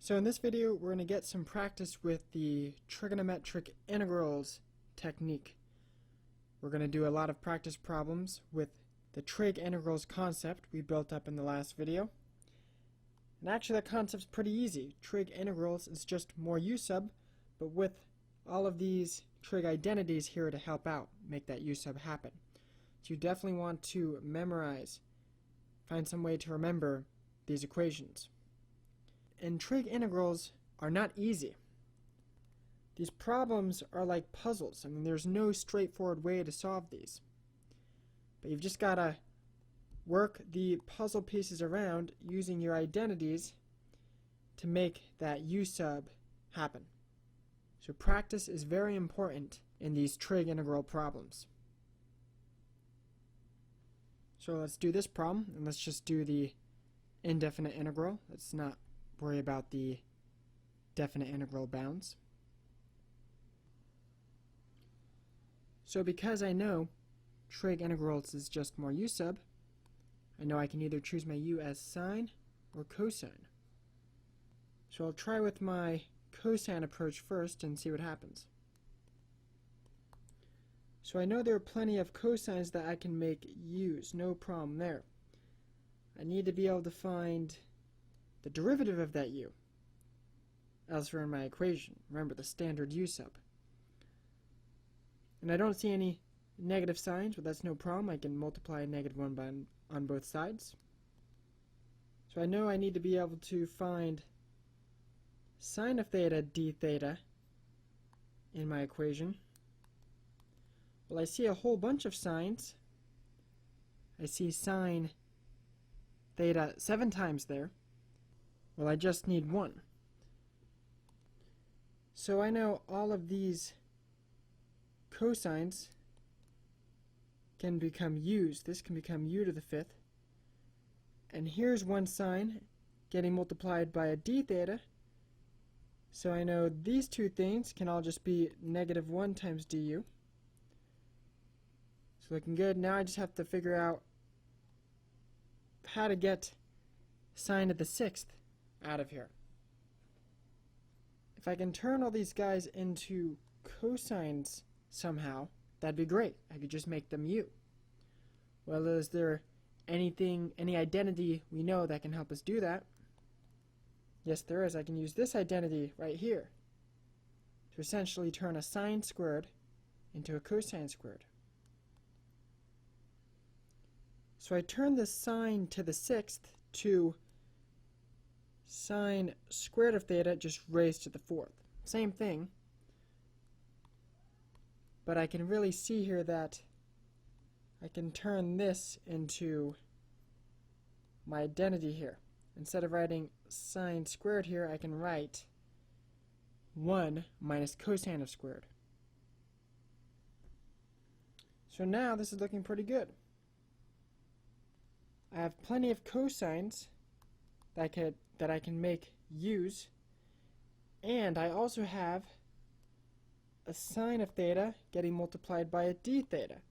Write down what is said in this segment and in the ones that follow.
So in this video, we're going to get some practice with the trigonometric integrals technique. We're going to do a lot of practice problems with the trig integrals concept we built up in the last video. And actually that concept's pretty easy. Trig integrals is just more u sub, but with all of these trig identities here to help out, make that u sub happen. So you definitely want to memorize, find some way to remember these equations. And trig integrals are not easy. These problems are like puzzles. I mean, there's no straightforward way to solve these. But you've just got to work the puzzle pieces around using your identities to make that u sub happen. So practice is very important in these trig integral problems. So let's do this problem, and let's just do the indefinite integral. Let's not worry about the definite integral bounds. So because I know trig integrals is just more u sub, I know I can either choose my u as sine or cosine. So I'll try with my cosine approach first and see what happens. So I know there are plenty of cosines that I can make u's, no problem there. I need to be able to find the derivative of that u, elsewhere in my equation. Remember the standard u sub. And I don't see any negative signs, but that's no problem. I can multiply a negative 1 on both sides. So I know I need to be able to find sine of theta d theta in my equation. Well, I see a whole bunch of sines. I see sine theta 7 times there. Well, I just need one. So I know all of these cosines can become u's. This can become u to the 5th. And here's one sine getting multiplied by a d theta. So I know these two things can all just be negative 1 times du. So looking good. Now I just have to figure out how to get sine to the 6th out of here. If I can turn all these guys into cosines somehow, that'd be great. I could just make them u. Well, is there any identity we know that can help us do that? Yes, there is. I can use this identity right here to essentially turn a sine squared into a cosine squared. So I turn the sine to the 6th to sine squared of theta just raised to the 4th. Same thing. But I can really see here that I can turn this into my identity here. Instead of writing sine squared here, I can write 1 minus cosine of squared. So now this is looking pretty good. I have plenty of cosines that I can make u's, and I also have a sine of theta getting multiplied by a d theta.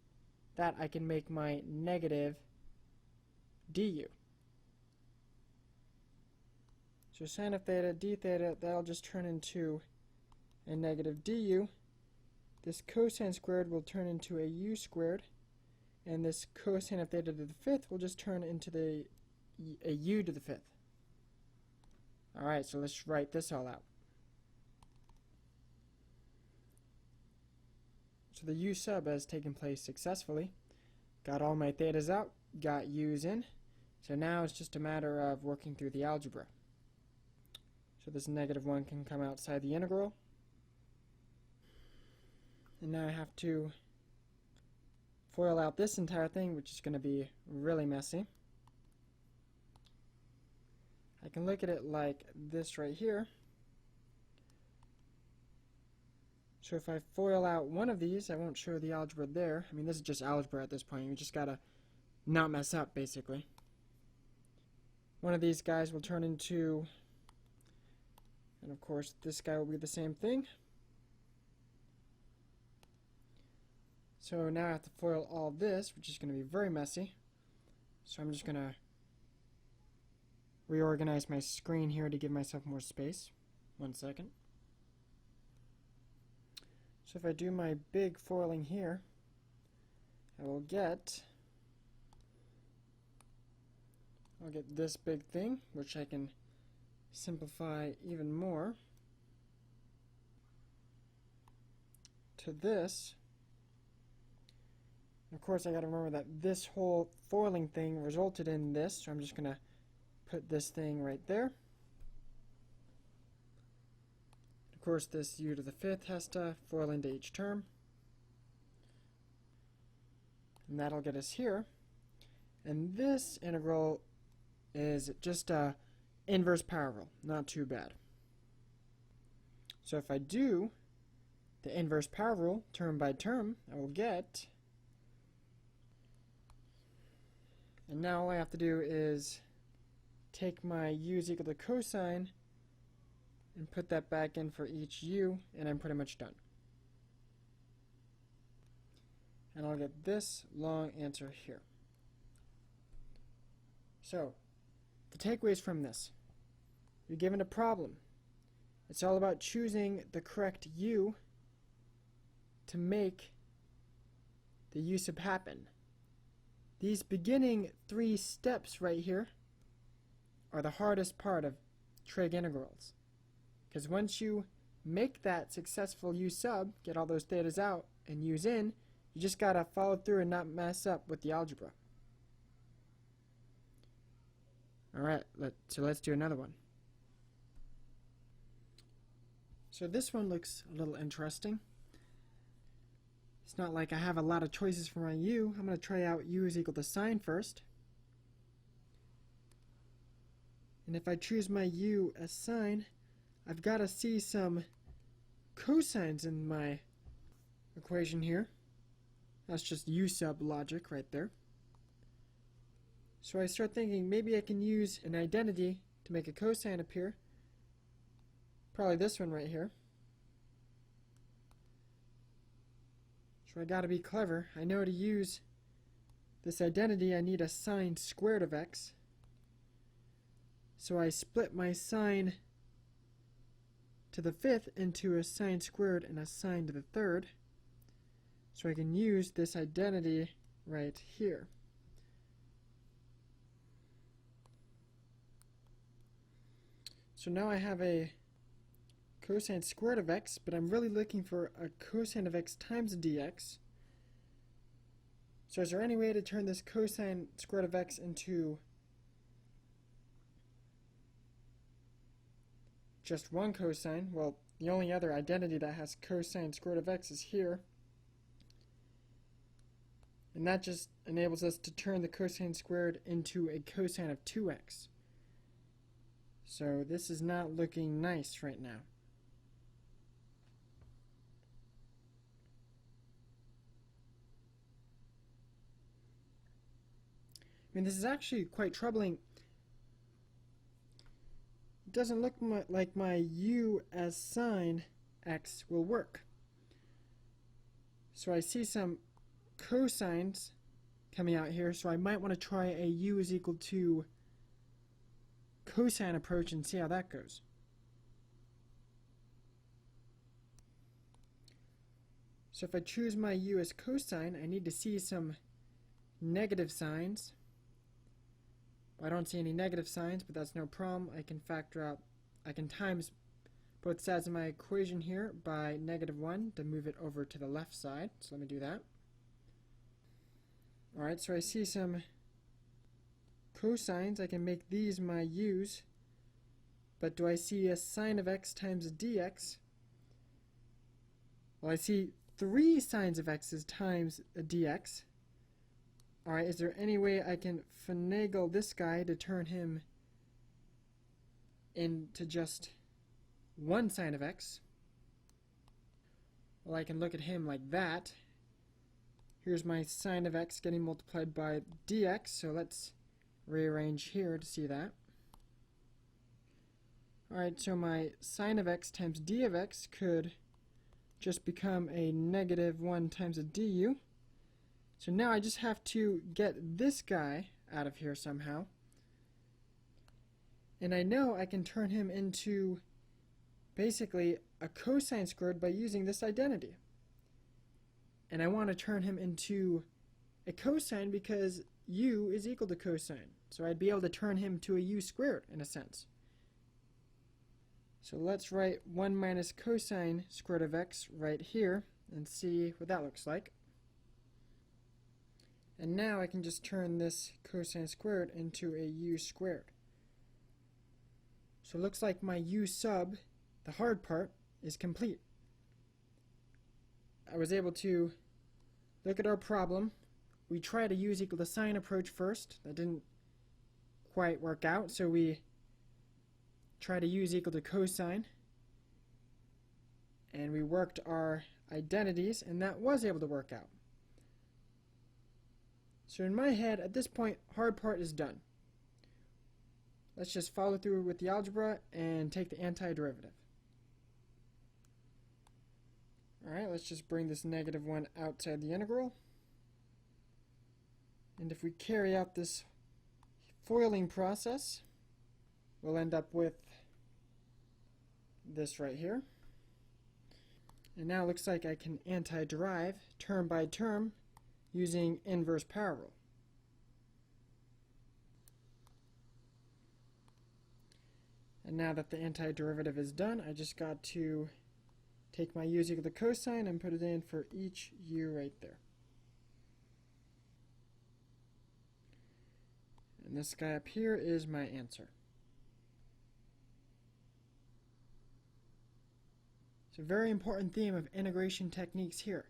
That I can make my negative du. So sine of theta, d theta, that'll just turn into a negative du. This cosine squared will turn into a u squared, and this cosine of theta to the 5th will just turn into a u to the 5th. Alright, so let's write this all out. So the u sub has taken place successfully. Got all my thetas out, got u's in. So now it's just a matter of working through the algebra. So this negative 1 can come outside the integral. And now I have to FOIL out this entire thing, which is going to be really messy. I can look at it like this right here. So if I FOIL out one of these, I won't show the algebra there. I mean, this is just algebra at this point. You just gotta not mess up, basically. One of these guys will turn into, and of course this guy will be the same thing. So now I have to FOIL all this, which is going to be very messy. So I'm just going to reorganize my screen here to give myself more space. 1 second. So if I do my big foiling here, I'll get this big thing, which I can simplify even more to this. Of course, I got to remember that this whole foiling thing resulted in this, so I'm just going to put this thing right there. Of course, this u to the 5th has to foil into each term. And that'll get us here. And this integral is just a inverse power rule, not too bad. So if I do the inverse power rule term by term, I will get, and now all I have to do is take my u is equal to cosine and put that back in for each u, and I'm pretty much done. And I'll get this long answer here. So, the takeaways from this: you're given a problem. It's all about choosing the correct u to make the u sub happen. These beginning 3 steps right here are the hardest part of trig integrals. Because once you make that successful u sub, get all those thetas out and u's in, you just gotta follow through and not mess up with the algebra. Alright, so let's do another one. So this one looks a little interesting. It's not like I have a lot of choices for my u. I'm going to try out u is equal to sine first. And if I choose my u as sine, I've got to see some cosines in my equation here. That's just u sub logic right there. So I start thinking maybe I can use an identity to make a cosine appear. Probably this one right here. So I gotta be clever. I know to use this identity I need a sine squared of x. So I split my sine to the 5th into a sine squared and a sine to the 3rd. So I can use this identity right here. So now I have a cosine squared of x, but I'm really looking for a cosine of x times dx. So is there any way to turn this cosine squared of x into just one cosine? Well, the only other identity that has cosine squared of x is here. And that just enables us to turn the cosine squared into a cosine of 2x. So this is not looking nice right now. I mean, this is actually quite troubling. It doesn't look like my u as sine x will work. So I see some cosines coming out here, so I might want to try a u is equal to cosine approach and see how that goes. So if I choose my u as cosine, I need to see some negative signs. I don't see any negative signs, but that's no problem. I can factor out, I can times both sides of my equation here by -1 to move it over to the left side. So let me do that. Alright, so I see some cosines. I can make these my u's. But do I see a sine of x times a dx? Well, I see 3 sines of x's times a dx. Alright, is there any way I can finagle this guy to turn him into just 1 sine of x? Well, I can look at him like that. Here's my sine of x getting multiplied by dx, so let's rearrange here to see that. Alright, so my sine of x times d of x could just become a -1 times a du. So now I just have to get this guy out of here somehow. And I know I can turn him into basically a cosine squared by using this identity. And I want to turn him into a cosine because u is equal to cosine. So I'd be able to turn him to a u squared in a sense. So let's write 1 minus cosine squared of x right here and see what that looks like. And now I can just turn this cosine squared into a u squared. So it looks like my u sub, the hard part, is complete. I was able to look at our problem. We tried a u is equal to sine approach first. That didn't quite work out, so we tried a u is equal to cosine. And we worked our identities, and that was able to work out. So in my head, at this point, hard part is done. Let's just follow through with the algebra and take the antiderivative. Alright, let's just bring this negative 1 outside the integral. And if we carry out this foiling process, we'll end up with this right here. And now it looks like I can antiderive term by term using inverse power rule. And now that the antiderivative is done, I just got to take my u is equal to cosine and put it in for each u right there. And this guy up here is my answer. It's a very important theme of integration techniques here.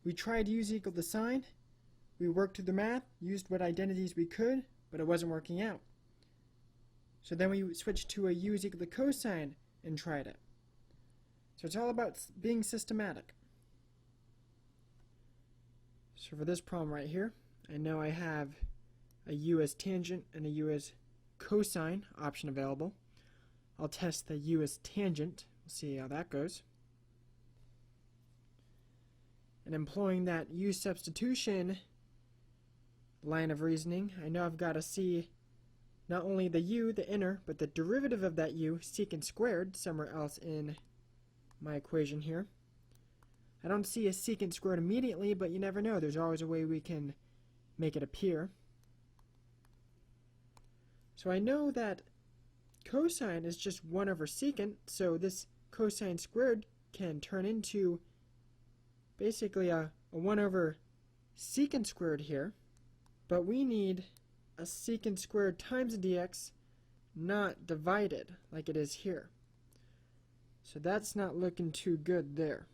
We tried u is equal to sine, we worked through the math, used what identities we could, but it wasn't working out. So then we switched to a u is equal to cosine and tried it. So it's all about being systematic. So for this problem right here, I know I have a u as tangent and a u as cosine option available. I'll test the u as tangent. We'll see how that goes. And employing that u substitution line of reasoning, I know I've got to see not only the u, the inner, but the derivative of that u, secant squared, somewhere else in my equation here. I don't see a secant squared immediately, but you never know. There's always a way we can make it appear. So I know that cosine is just 1 over secant, so this cosine squared can turn into basically a 1 over secant squared here, but we need a secant squared times a dx, not divided like it is here. So that's not looking too good there.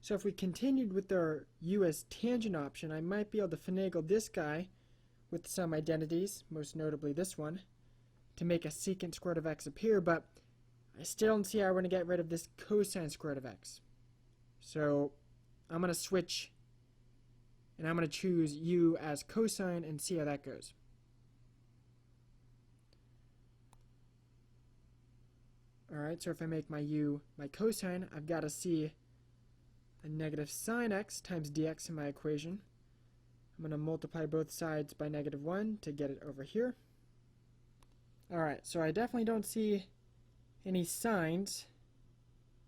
So if we continued with our u as tangent option, I might be able to finagle this guy with some identities, most notably this one, to make a secant squared of x appear, but I still don't see how we're going to get rid of this cosine squared of x. So I'm going to switch, and I'm going to choose u as cosine and see how that goes. Alright, so if I make my u my cosine, I've got to see a negative sine x times dx in my equation. I'm going to multiply both sides by negative 1 to get it over here. Alright, so I definitely don't see any sines.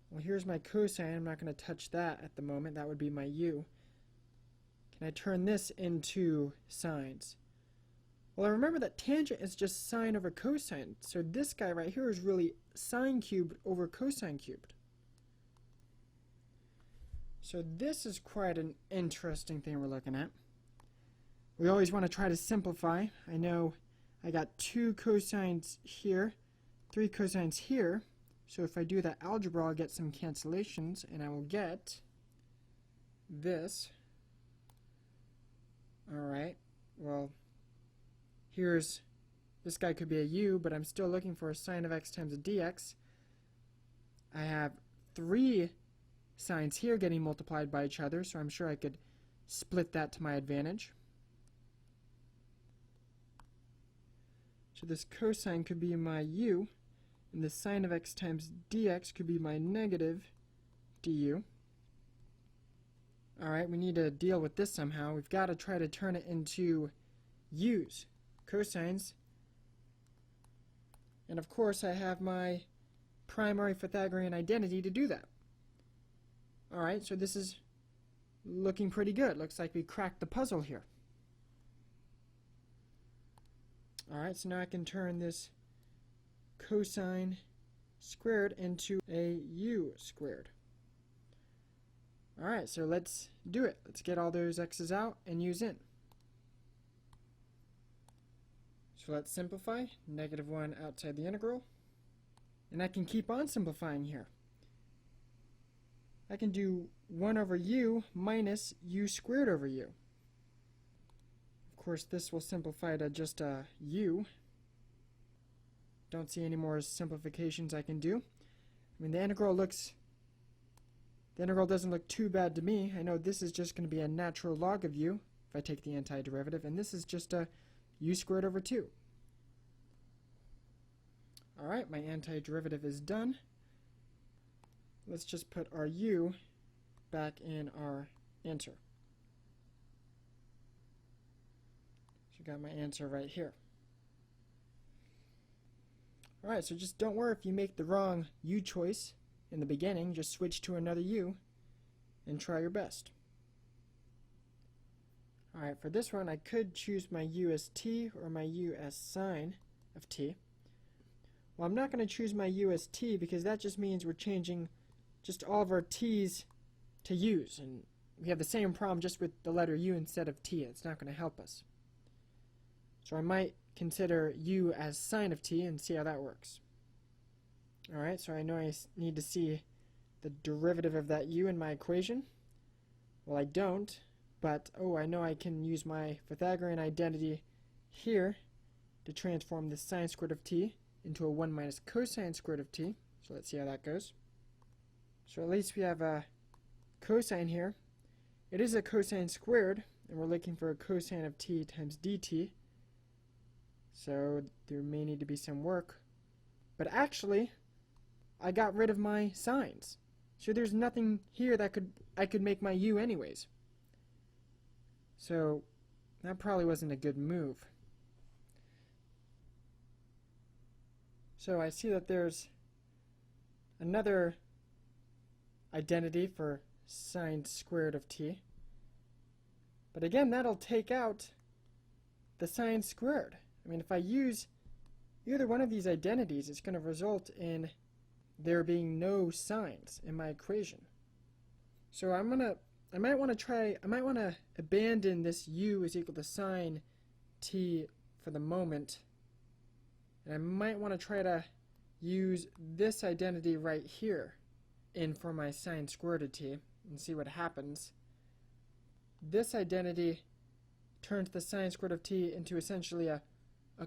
Well, here's my cosine. I'm not going to touch that at the moment. That would be my u. Can I turn this into sines? Well, I remember that tangent is just sine over cosine, so this guy right here is really sine cubed over cosine cubed. So this is quite an interesting thing we're looking at. We always want to try to simplify. I know I got 2 cosines here, 3 cosines here, so if I do that algebra, I'll get some cancellations, and I will get this. Alright, well, here's, this guy could be a u, but I'm still looking for a sine of x times a dx. I have 3 sines here getting multiplied by each other, so I'm sure I could split that to my advantage. So this cosine could be my u, and the sine of x times dx could be my negative du. Alright, we need to deal with this somehow. We've got to try to turn it into u's. cosines. And of course I have my primary Pythagorean identity to do that. Alright, so this is looking pretty good. Looks like we cracked the puzzle here. Alright, so now I can turn this cosine squared into a u squared. Alright, so let's do it. Let's get all those x's out and u's in. So let's simplify. -1 outside the integral. And I can keep on simplifying here. I can do 1 over u minus u squared over u. Of course, this will simplify to just a u. Don't see any more simplifications I can do. I mean, the integral doesn't look too bad to me. I know this is just going to be a natural log of u if I take the antiderivative, and this is just a u squared over 2. Alright, my antiderivative is done. Let's just put our u back in our answer. So got my answer right here. Alright, so just don't worry if you make the wrong u choice in the beginning. Just switch to another u and try your best. Alright, for this one I could choose my u as t or my u as sine of t. Well, I'm not going to choose my u as t because that just means we're changing just all of our t's to u's, and we have the same problem just with the letter u instead of t. It's not going to help us. So I might consider u as sine of t and see how that works. Alright, so I know I need to see the derivative of that u in my equation. Well, I don't, but I know I can use my Pythagorean identity here to transform the sine squared of t into a 1 minus cosine squared of t. So let's see how that goes. So at least we have a cosine here. It is a cosine squared, and we're looking for a cosine of t times dt. So there may need to be some work. But actually, I got rid of my sines. So there's nothing here that I could make my u anyways. So that probably wasn't a good move. So I see that there's another identity for sine squared of t. But again, that'll take out the sine squared. I mean, if I use either one of these identities, it's going to result in there being no sines in my equation. So I might want to abandon this u is equal to sine t for the moment. And I might want to try to use this identity right here in for my sine squared of t and see what happens. This identity turns the sine squared of t into essentially a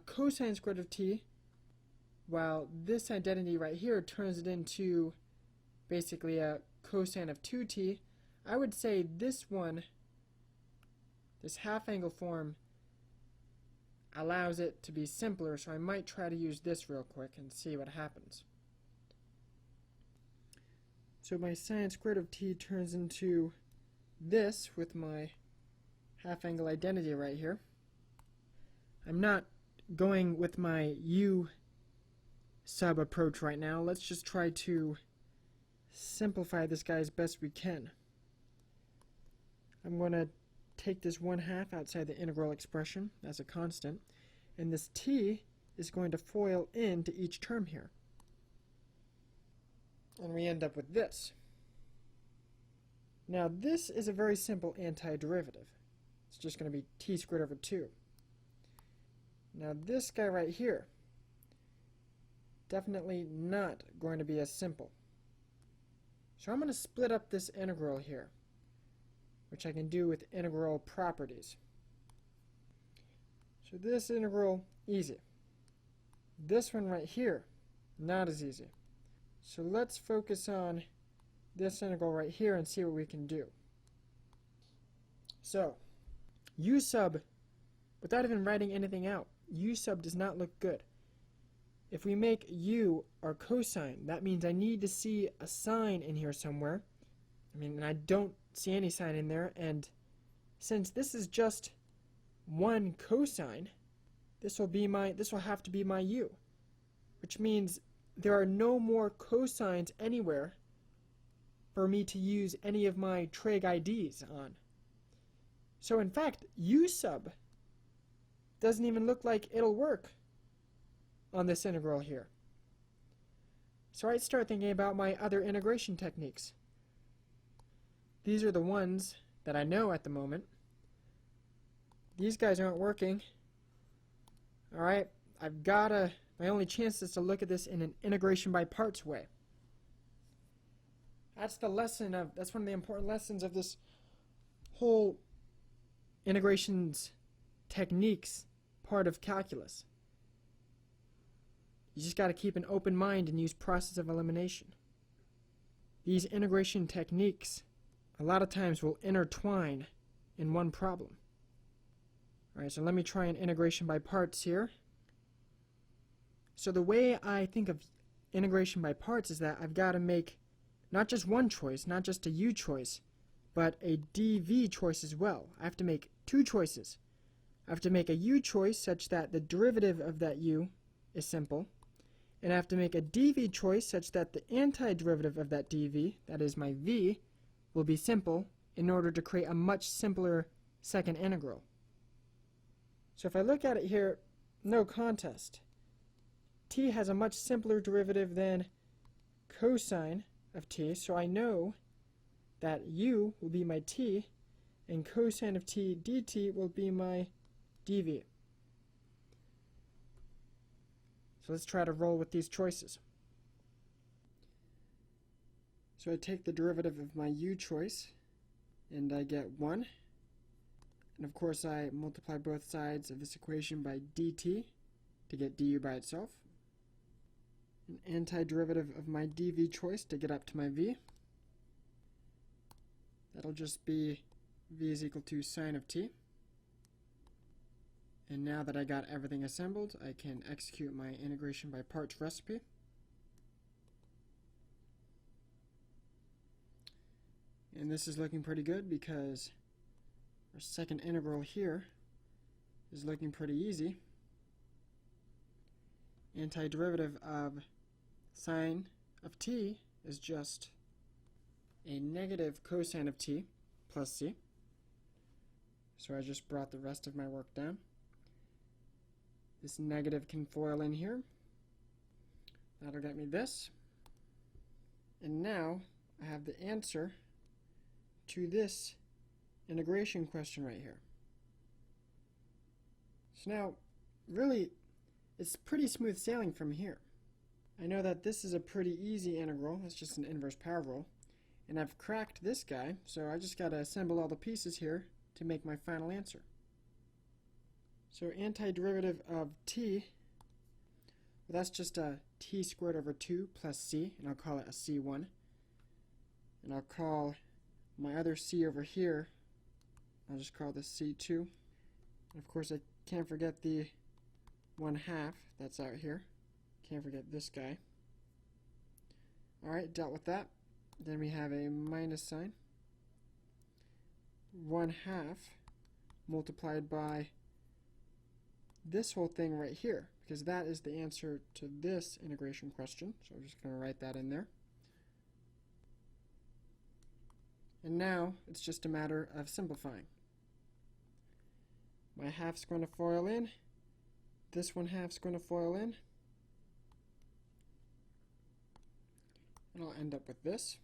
cosine squared of t, while this identity right here turns it into basically a cosine of 2t. I would say this one, this half angle form, allows it to be simpler, so I might try to use this real quick and see what happens. So my sine squared of t turns into this with my half angle identity right here. I'm not going with my u sub approach right now. Let's just try to simplify this guy as best we can. I'm going to take this 1/2 outside the integral expression as a constant, and this t is going to FOIL into each term here. And we end up with this. Now this is a very simple antiderivative. It's just going to be t squared over 2. Now this guy right here, definitely not going to be as simple. So I'm going to split up this integral here, which I can do with integral properties. So this integral, easy. This one right here, not as easy. So let's focus on this integral right here and see what we can do. So, u sub, without even writing anything out, u sub does not look good. If we make u our cosine, that means I need to see a sine in here somewhere. I mean, and I don't see any sign in there, and since this is just one cosine, this will have to be my u, which means there are no more cosines anywhere for me to use any of my trig IDs on. So in fact, u sub doesn't even look like it'll work on this integral here. So I start thinking about my other integration techniques. These are the ones that I know at the moment. These guys aren't working. Alright, my only chance is to look at this in an integration by parts way. That's one of the important lessons of this whole integrations techniques part of calculus. You just got to keep an open mind and use process of elimination. These integration techniques a lot of times will intertwine in one problem. Alright, so let me try an integration by parts here. So the way I think of integration by parts is that I've got to make not just one choice, not just a u choice, but a dv choice as well. I have to make two choices. I have to make a u choice such that the derivative of that u is simple, and I have to make a dv choice such that the antiderivative of that dv, that is my v, will be simple in order to create a much simpler second integral. So if I look at it here, no contest. T has a much simpler derivative than cosine of t, so I know that u will be my t, and cosine of t dt will be my dv. So let's try to roll with these choices. So I take the derivative of my u choice, and I get 1. And of course I multiply both sides of this equation by dt to get du by itself. An antiderivative of my dv choice to get up to my v. That'll just be v is equal to sine of t. And now that I got everything assembled, I can execute my integration by parts recipe. And this is looking pretty good because our second integral here is looking pretty easy. Antiderivative of sine of t is just a negative cosine of t plus c. So I just brought the rest of my work down. This negative can FOIL in here. That'll get me this. And now I have the answer to this integration question right here. So now, really, it's pretty smooth sailing from here. I know that this is a pretty easy integral. It's just an inverse power rule. And I've cracked this guy, so I just got to assemble all the pieces here to make my final answer. So antiderivative of t, well, that's just a t squared over 2 plus c, and I'll call it a c1. And I'll call my other c over here, I'll just call this c2. And of course I can't forget the 1/2 that's out here. Can't forget this guy. Alright, dealt with that. Then we have a minus sign. 1/2 multiplied by this whole thing right here, because that is the answer to this integration question. So I'm just going to write that in there. And now it's just a matter of simplifying. My half's going to FOIL in. This 1/2's going to FOIL in. And I'll end up with this.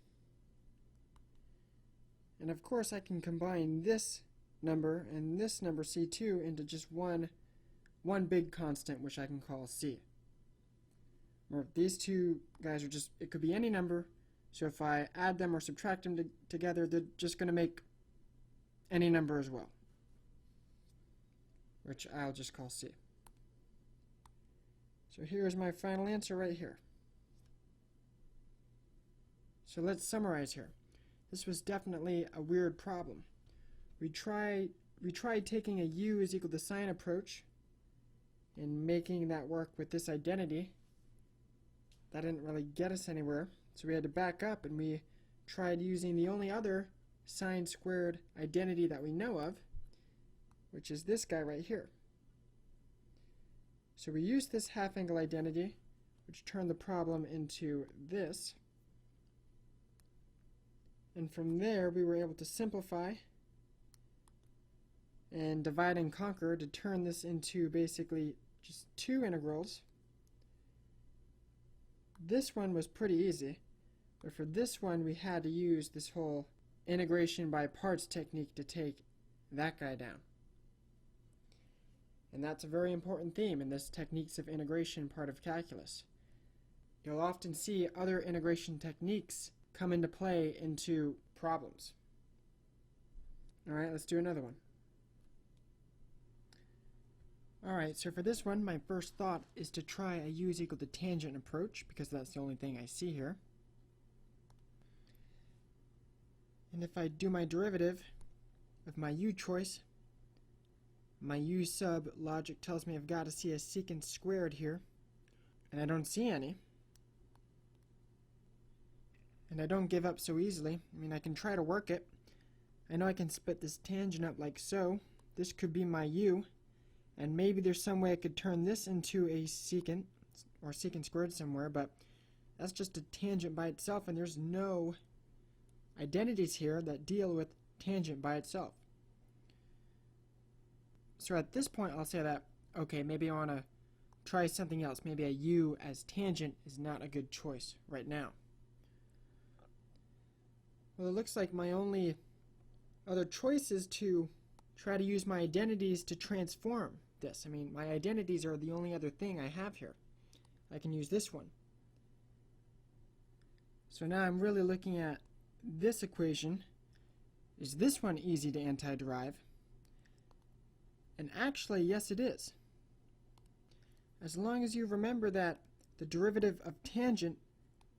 And of course I can combine this number and this number c2 into just one big constant, which I can call c. Remember, these two guys are just, it could be any number, so if I add them or subtract them together, they're just going to make any number as well, which I'll just call c. So here's my final answer right here. So let's summarize here. This was definitely a weird problem. We tried taking a u is equal to sine approach and making that work with this identity. That didn't really get us anywhere, so we had to back up and we tried using the only other sine squared identity that we know of, which is this guy right here. So we used this half-angle identity, which turned the problem into this. And from there, we were able to simplify and divide and conquer to turn this into basically just two integrals. This one was pretty easy, but for this one, we had to use this whole integration by parts technique to take that guy down. And that's a very important theme in this techniques of integration part of calculus. You'll often see other integration techniques come into play into problems. Alright, let's do another one. Alright, so for this one, my first thought is to try a u is equal to tangent approach, because that's the only thing I see here. And if I do my derivative of my u choice, my u sub logic tells me I've got to see a secant squared here, and I don't see any. And I don't give up so easily. I mean, I can try to work it. I know I can split this tangent up like so. This could be my u, and maybe there's some way I could turn this into a secant, or secant squared somewhere, but that's just a tangent by itself, and there's no identities here that deal with tangent by itself. So at this point, I'll say that, okay, maybe I want to try something else. Maybe a u as tangent is not a good choice right now. Well, it looks like my only other choice is to try to use my identities to transform this. I mean, my identities are the only other thing I have here. I can use this one. So now I'm really looking at this equation. Is this one easy to antiderive? And actually, yes it is. As long as you remember that the derivative of tangent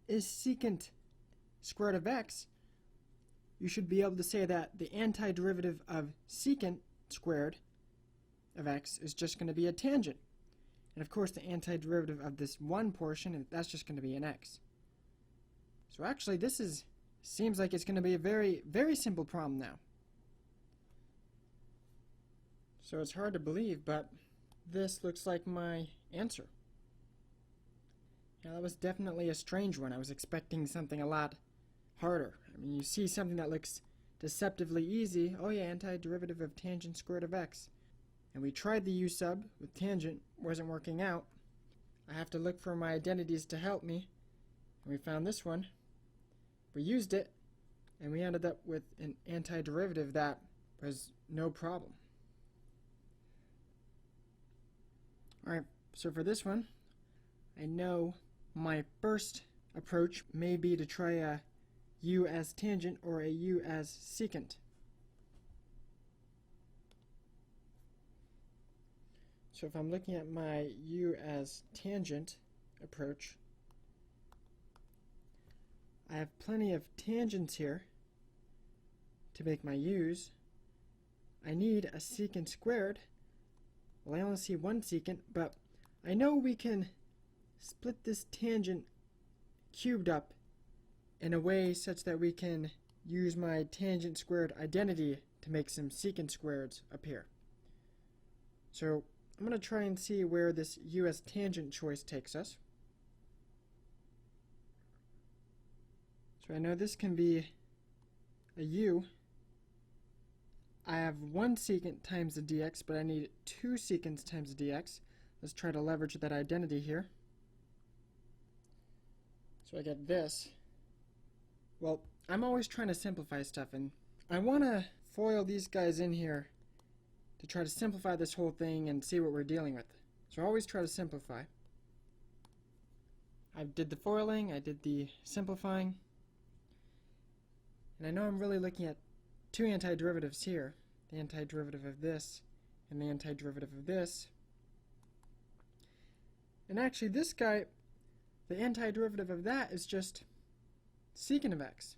is secant squared of x, you should be able to say that the antiderivative of secant squared of x is just going to be a tangent. And of course the antiderivative of this one portion, that's just going to be an x. So actually this seems like it's going to be a very, very simple problem now. So it's hard to believe, but this looks like my answer. Yeah, that was definitely a strange one. I was expecting something a lot harder. I mean, you see something that looks deceptively easy. Oh yeah, antiderivative of tangent squared of x. And we tried the u sub with tangent, wasn't working out. I have to look for my identities to help me. And we found this one. We used it, and we ended up with an antiderivative that was no problem. Alright, so for this one, I know my first approach may be to try a u as tangent or a u as secant. So if I'm looking at my u as tangent approach, I have plenty of tangents here to make my u's. I need a secant squared. Well, I only see one secant, but I know we can split this tangent cubed up in a way such that we can use my tangent squared identity to make some secant squareds appear. So I'm going to try and see where this u as tangent choice takes us. So I know this can be a u. I have one secant times the dx, but I need two secants times the dx. Let's try to leverage that identity here. So I get this. Well, I'm always trying to simplify stuff, and I want to FOIL these guys in here to try to simplify this whole thing and see what we're dealing with. So I always try to simplify. I did the foiling, I did the simplifying, and I know I'm really looking at two antiderivatives here, the antiderivative of this and the antiderivative of this. And actually this guy, the antiderivative of that is just secant of x.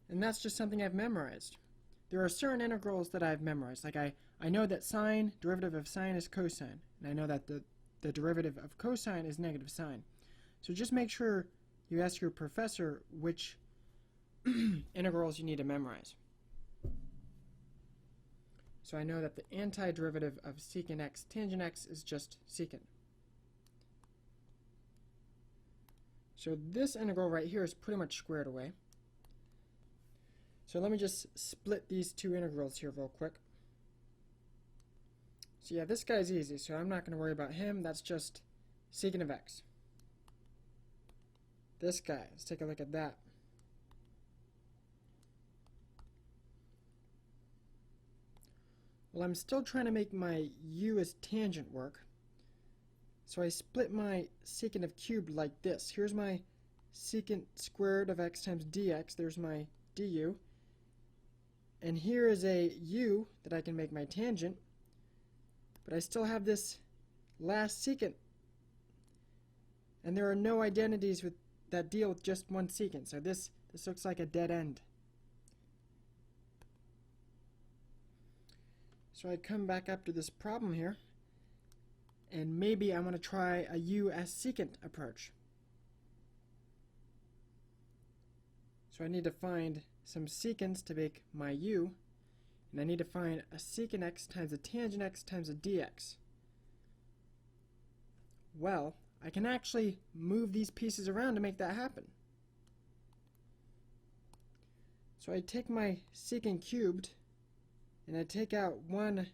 And that's just something I've memorized. There are certain integrals that I've memorized. Like I know that sine, derivative of sine is cosine. And I know that the derivative of cosine is negative sine. So just make sure you ask your professor which integrals you need to memorize. So I know that the antiderivative of secant x tangent x is just secant. So this integral right here is pretty much squared away. So let me just split these two integrals here real quick. So yeah, this guy's easy, so I'm not going to worry about him. That's just secant of x. This guy, let's take a look at that. Well, I'm still trying to make my u as tangent work. So I split my secant of cubed like this. Here's my secant squared of x times dx. There's my du. And here is a u that I can make my tangent. But I still have this last secant. And there are no identities that deal with just one secant. So this looks like a dead end. So I come back up to this problem here. And maybe I want to try a u as secant approach. So I need to find some secants to make my u. And I need to find a secant x times a tangent x times a dx. Well, I can actually move these pieces around to make that happen. So I take my secant cubed, and I take out one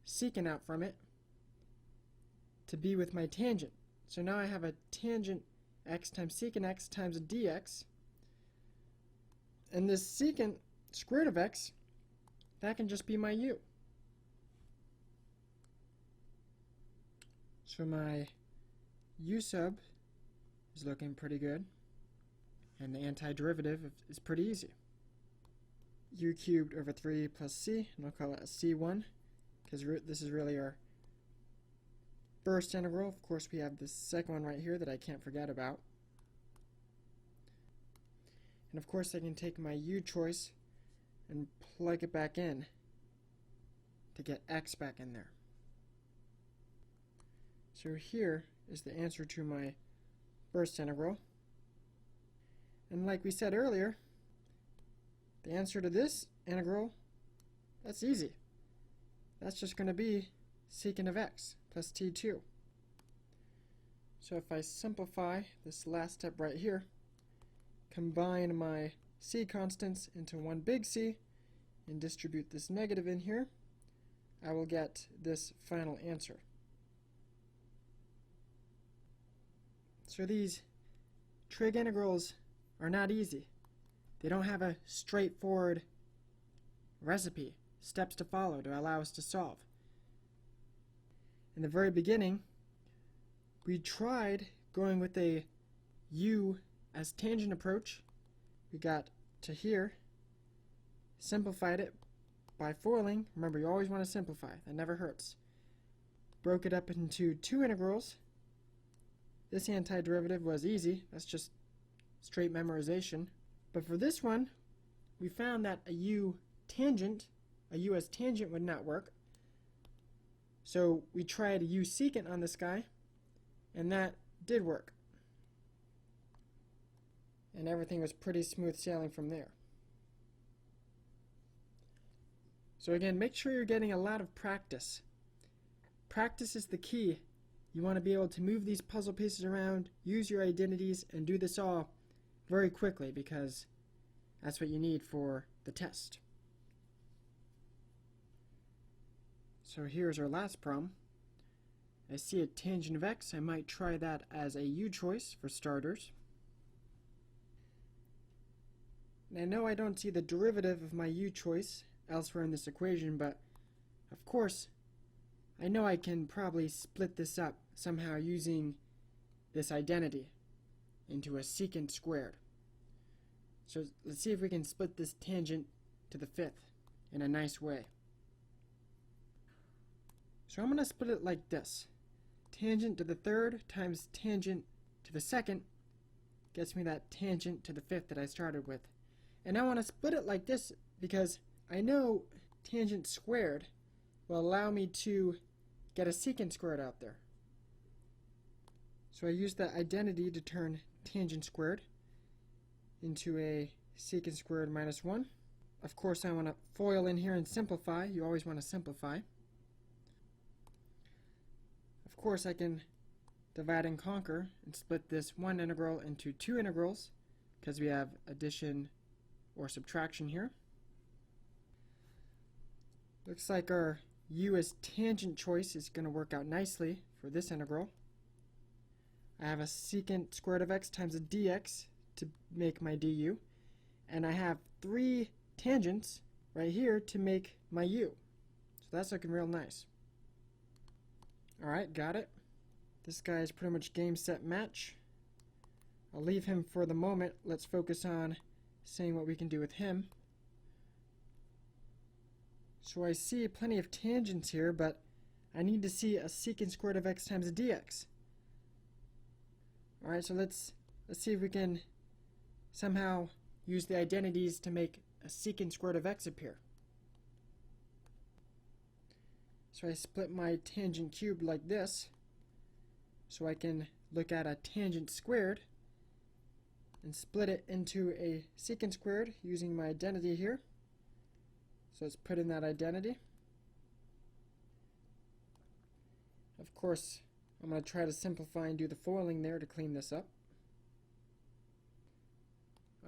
secant out from it to be with my tangent. So now I have a tangent x times secant x times a dx. And this secant square root of x, that can just be my u. So my u sub is looking pretty good. And the antiderivative is pretty easy. U cubed over 3 plus c, and I'll call it a c1, because this is really our first integral. Of course, we have this second one right here that I can't forget about. And of course, I can take my u choice and plug it back in to get x back in there. So here is the answer to my first integral. And like we said earlier, the answer to this integral, that's easy. That's just going to be secant of x plus t2. So if I simplify this last step right here, combine my c constants into one big C, and distribute this negative in here, I will get this final answer. So these trig integrals are not easy. They don't have a straightforward recipe, steps to follow to allow us to solve. In the very beginning, we tried going with a u as tangent approach. We got to here, simplified it by foiling. Remember, you always want to simplify. That never hurts. Broke it up into two integrals. This antiderivative was easy. That's just straight memorization. But for this one, we found that a u as tangent would not work. So we tried a u secant on this guy, and that did work. And everything was pretty smooth sailing from there. So again, make sure you're getting a lot of practice. Practice is the key. You want to be able to move these puzzle pieces around, use your identities, and do this all very quickly, because that's what you need for the test. So here's our last problem. I see a tangent of x. I might try that as a u choice for starters. And I know I don't see the derivative of my u choice elsewhere in this equation, but of course I know I can probably split this up somehow using this identity into a secant squared. So let's see if we can split this tangent to the fifth in a nice way. So I'm going to split it like this. Tangent to the third times tangent to the second gets me that tangent to the fifth that I started with. And I want to split it like this because I know tangent squared will allow me to get a secant squared out there. So I use that identity to turn tangent squared into a secant squared minus 1. Of course, I want to FOIL in here and simplify. You always want to simplify. Of course, I can divide and conquer and split this one integral into two integrals because we have addition or subtraction here. Looks like our u as tangent choice is going to work out nicely for this integral. I have a secant square root of x times a dx to make my du, and I have three tangents right here to make my u. So that's looking real nice. Alright, got it. This guy is pretty much game, set, match. I'll leave him for the moment. Let's focus on seeing what we can do with him. So I see plenty of tangents here, but I need to see a secant square root of x times a dx. Alright, so let's see if we can somehow use the identities to make a secant square root of x appear. So I split my tangent cubed like this, so I can look at a tangent squared and split it into a secant squared using my identity here. So let's put in that identity. Of course, I'm going to try to simplify and do the foiling there to clean this up.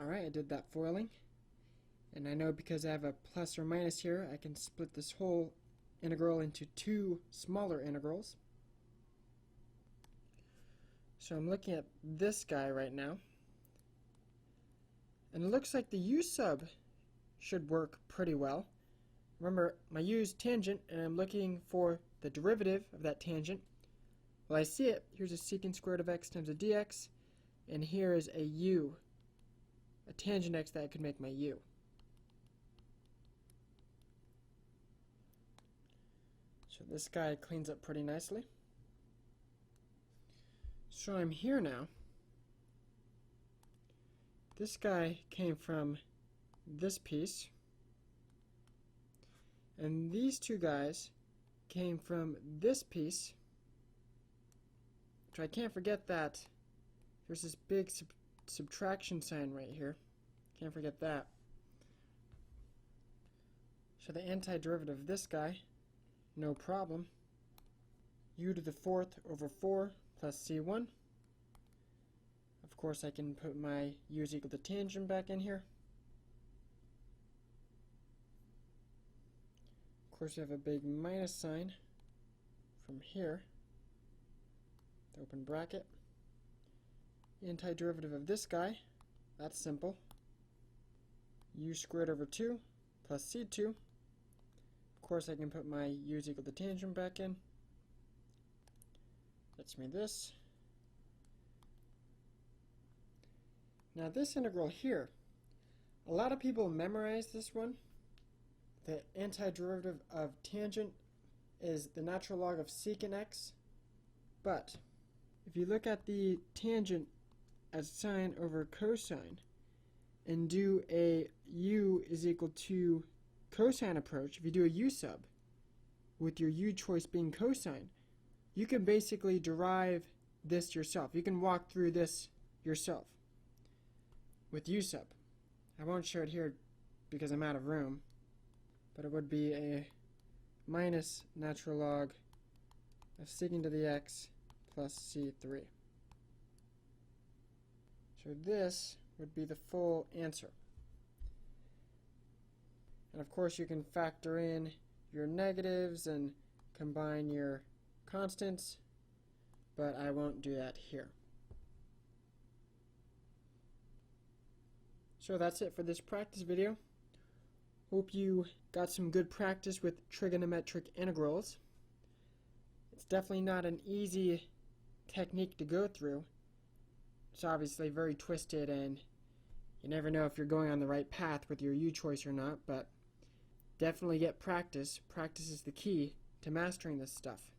Alright, I did that foiling. And I know because I have a plus or minus here, I can split this whole integral into two smaller integrals. So I'm looking at this guy right now. And it looks like the u sub should work pretty well. Remember, my u is tangent, and I'm looking for the derivative of that tangent. Well, I see it. Here's a secant square root of x times a dx, and here is a u, a tangent x that could make my u. So this guy cleans up pretty nicely. So I'm here now. This guy came from this piece, and these two guys came from this piece, which I can't forget that there's this big subtraction sign right here. Can't forget that. So the antiderivative of this guy, no problem. U to the fourth over 4 plus c1. Of course, I can put my u is equal to tangent back in here. Of course, you have a big minus sign from here, the open bracket. Antiderivative of this guy, that's simple. U squared over 2 plus c2. Of course, I can put my u is equal to tangent back in. Gets me this. Now this integral here, a lot of people memorize this one. The antiderivative of tangent is the natural log of secant x. But if you look at the tangent as sine over cosine and do a u is equal to cosine approach, if you do a u sub with your u choice being cosine, you can basically derive this yourself. You can walk through this yourself with u sub. I won't show it here because I'm out of room, but it would be a minus natural log of secant to the x plus c3. So this would be the full answer. And of course you can factor in your negatives and combine your constants, but I won't do that here. So that's it for this practice video. Hope you got some good practice with trigonometric integrals. It's definitely not an easy technique to go through. It's obviously very twisted, and you never know if you're going on the right path with your u choice or not, but definitely get practice. Practice is the key to mastering this stuff.